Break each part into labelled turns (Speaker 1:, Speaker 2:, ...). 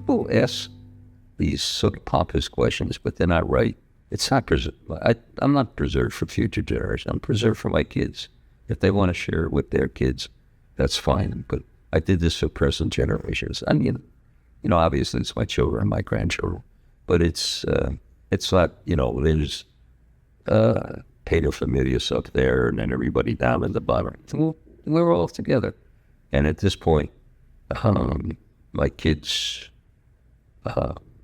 Speaker 1: people ask these sort of pompous questions, but they're not right. It's not preserved. I'm not preserved for future generations. I'm preserved for my kids. If they want to share it with their kids, that's fine. But I did this for present generations. I mean, obviously it's my children and my grandchildren, but it's not, there's paterfamilias up there and then everybody down in the bottom. So we're all together. And at this point, my kids,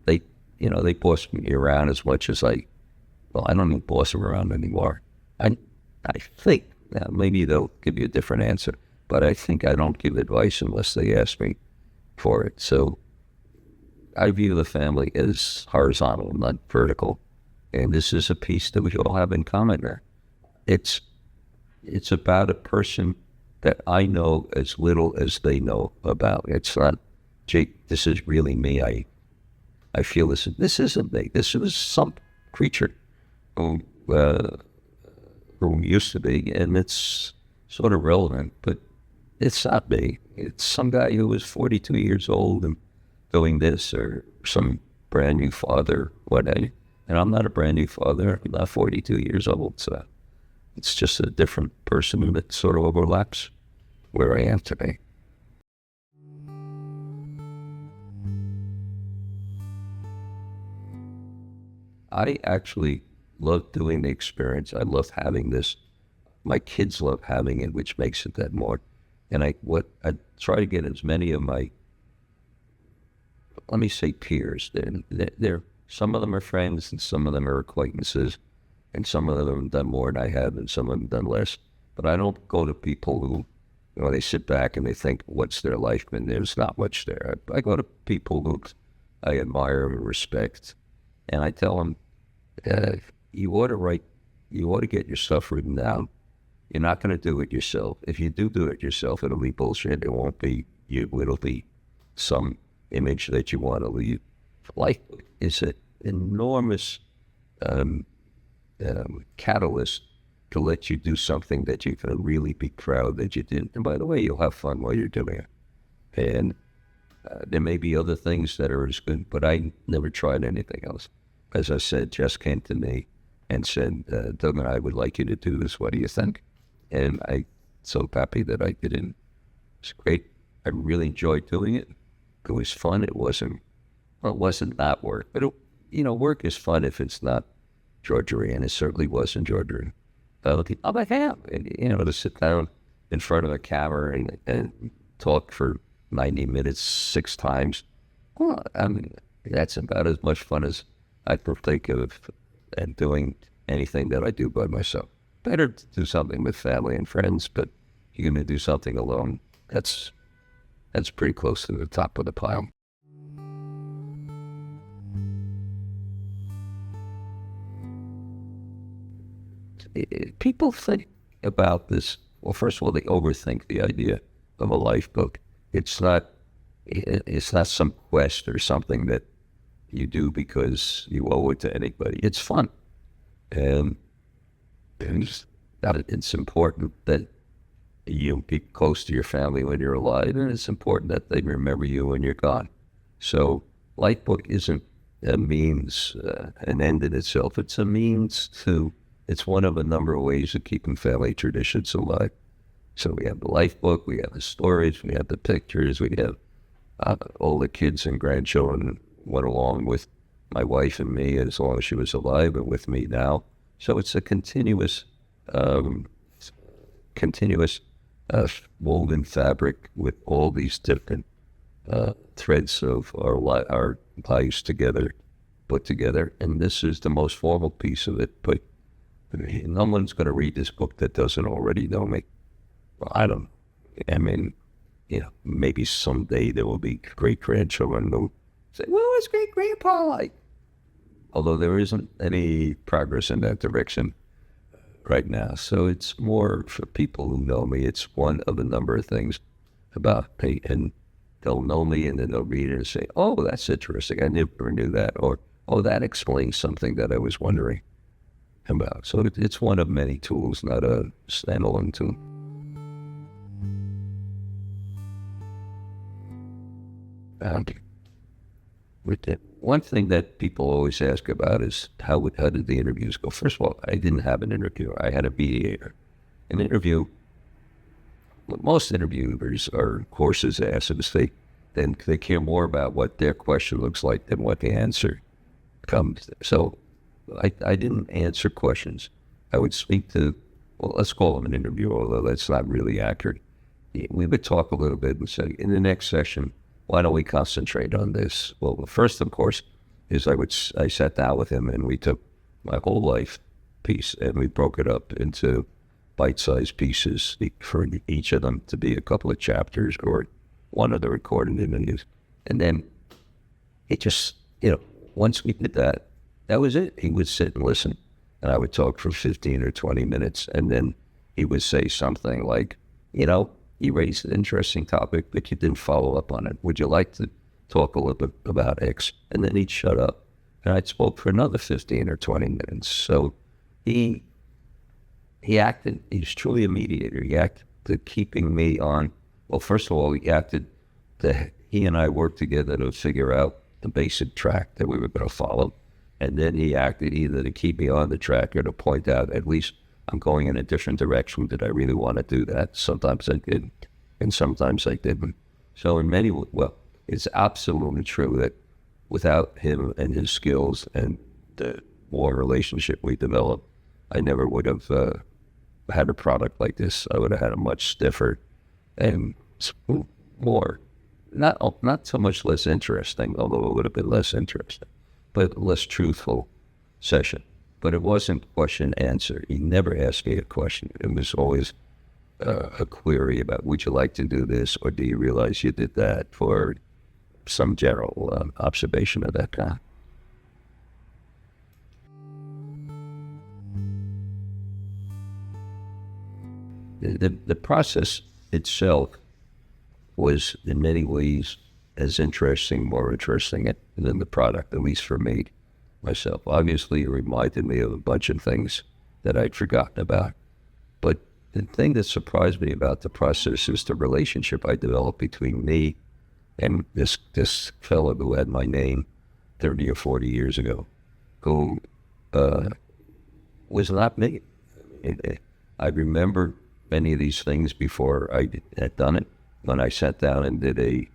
Speaker 1: they boss me around as much as I don't even boss them around anymore. I think, maybe they'll give you a different answer, but I think I don't give advice unless they ask me for it. So I view the family as horizontal, not vertical. And this is a piece that we all have in common there. It's about a person that I know as little as they know about. It's not, Jake, this is really me. I feel this. This isn't me. This was some creature who used to be, and it's sort of relevant, but it's not me. It's some guy who was 42 years old and doing this, or some brand new father, whatever. And I'm not a brand new father. I'm not 42 years old, so it's just a different person that sort of overlaps where I am today. I actually love doing the experience. I love having this. My kids love having it, which makes it that more. And I try to get as many of my, let me say, peers. They're some of them are friends and some of them are acquaintances, and some of them have done more than I have and some of them done less. But I don't go to people who, they sit back and they think, what's their life been? There's not much there. I go to people who I admire and respect, and I tell them, you ought to get your stuff written down. You're not going to do it yourself. If you do it yourself, it'll be bullshit. It won't be you. It'll be some image that you want to leave. Life is an enormous catalyst to let you do something that you can really be proud that you did. And by the way, you'll have fun while you're doing it. And there may be other things that are as good, but I never tried anything else. As I said, Jess came to me and said, Doug and I would like you to do this. What do you think? And I'm so happy that I did it. It's great. I really enjoyed doing it. It was fun. It wasn't not work. But, work is fun if it's not drudgery, and it certainly wasn't drudgery. On my hand, to sit down in front of a camera and talk for 90 minutes 6 times, well, I mean, that's about as much fun as I partake of and doing anything that I do by myself. Better to do something with family and friends, but you're going to do something alone. That's pretty close to the top of the pile. People think about this. Well, first of all, they overthink the idea of a life book. It's not some quest or something that you do because you owe it to anybody. It's fun. And it's important that you be close to your family when you're alive, and it's important that they remember you when you're gone. So Lifebook isn't a means, an end in itself. It's a means to, it's one of a number of ways of keeping family traditions alive. So we have the Lifebook, we have the stories, we have the pictures, we have all the kids and grandchildren went along with my wife and me as long as she was alive, and with me now. So it's a continuous woven fabric with all these different threads of our lives together, put together. And this is the most formal piece of it. But no one's going to read this book that doesn't already know me. Well, I don't. I mean, maybe someday there will be great-grandchildren who say, well, what's great-grandpa like? Although there isn't any progress in that direction right now. So it's more for people who know me. It's one of a number of things about me, and they'll know me and then they'll read it and say, oh, that's interesting. I never knew that. Or, oh, that explains something that I was wondering about. So it's one of many tools, not a standalone tool. One thing that people always ask about is how did the interviews go? First of all, I didn't have an interviewer. I had a mediator. An interview, what most interviewers or courses ask is they care more about what their question looks like than what the answer comes. So I didn't answer questions. I would speak to, well, let's call him an interview, although that's not really accurate. We would talk a little bit and say, in the next session, why don't we concentrate on this? Well, the first, of course, is I sat down with him and we took my whole life piece and we broke it up into bite-sized pieces for each of them to be a couple of chapters or one of the recorded interviews. And then it just, once we did that, that was it. He would sit and listen and I would talk for 15 or 20 minutes and then he would say something like, you raised an interesting topic, but you didn't follow up on it. Would you like to talk a little bit about X? And then he'd shut up. And I'd spoke for another 15 or 20 minutes. So he acted, he's truly a mediator. He acted to keeping me on. Well, first of all, he acted that he and I worked together to figure out the basic track that we were going to follow. And then he acted either to keep me on the track or to point out at least I'm going in a different direction. Did I really want to do that? Sometimes I did, and sometimes I didn't. So it's absolutely true that without him and his skills and the warm relationship we developed, I never would have had a product like this. I would have had a much stiffer and more, not so much less interesting, although it would have been less interesting, but less truthful session. But it wasn't question answer. He never asked me a question. It was always a query about, would you like to do this, or do you realize you did that, for some general observation of that kind. The process itself was in many ways as interesting, more interesting than the product, at least for me, myself. Obviously, it reminded me of a bunch of things that I'd forgotten about. But the thing that surprised me about the process is the relationship I developed between me and this fellow who had my name 30 or 40 years ago, who was not me. I remember many of these things before I had done it. When I sat down and did a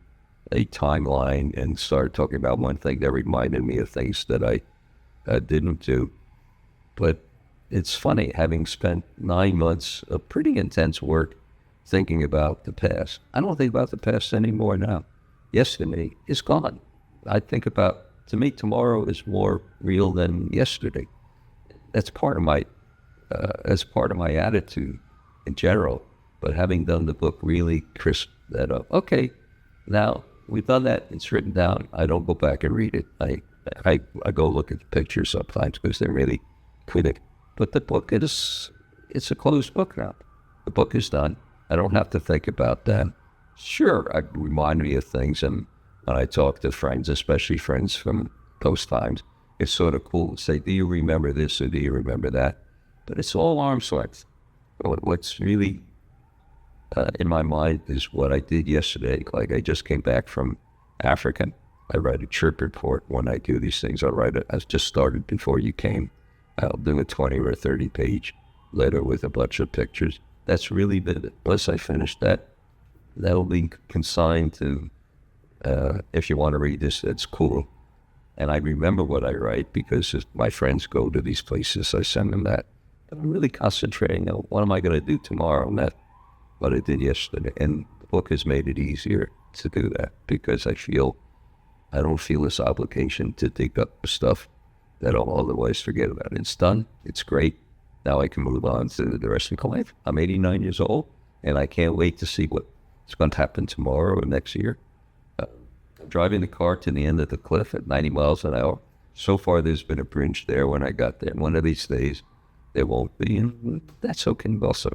Speaker 1: timeline and started talking about one thing that reminded me of things that I didn't do. But it's funny, having spent 9 months of pretty intense work thinking about the past. I don't think about the past anymore now. Yesterday is gone. I think about, to me, tomorrow is more real than yesterday. That's part of my attitude in general. But having done the book really crisped that up. Okay, now we've done that. It's written down. I don't go back and read it. I go look at the pictures sometimes because they're really cryptic. But the book it's a closed book now. The book is done. I don't have to think about that. Sure, I remind me of things, and when I talk to friends, especially friends from those times, it's sort of cool to say, do you remember this or do you remember that? But it's all arm's length. What's really in my mind is what I did yesterday. Like, I just came back from Africa. I write a trip report when I do these things. I just started before you came. I'll do a 20 or 30 page letter with a bunch of pictures. That's really been, once I finish that, that'll be consigned to, if you want to read this, that's cool. And I remember what I write because if my friends go to these places, I send them that. And I'm really concentrating on what am I going to do tomorrow, and that's what I did yesterday. And the book has made it easier to do that because I don't feel this obligation to dig up stuff that I'll otherwise forget about. It's done. It's great. Now I can move on to the rest of my life. I'm 89 years old, and I can't wait to see what's going to happen tomorrow or next year. I'm driving the car to the end of the cliff at 90 miles an hour. So far, there's been a bridge there when I got there. One of these days, there won't be, and that's okay also.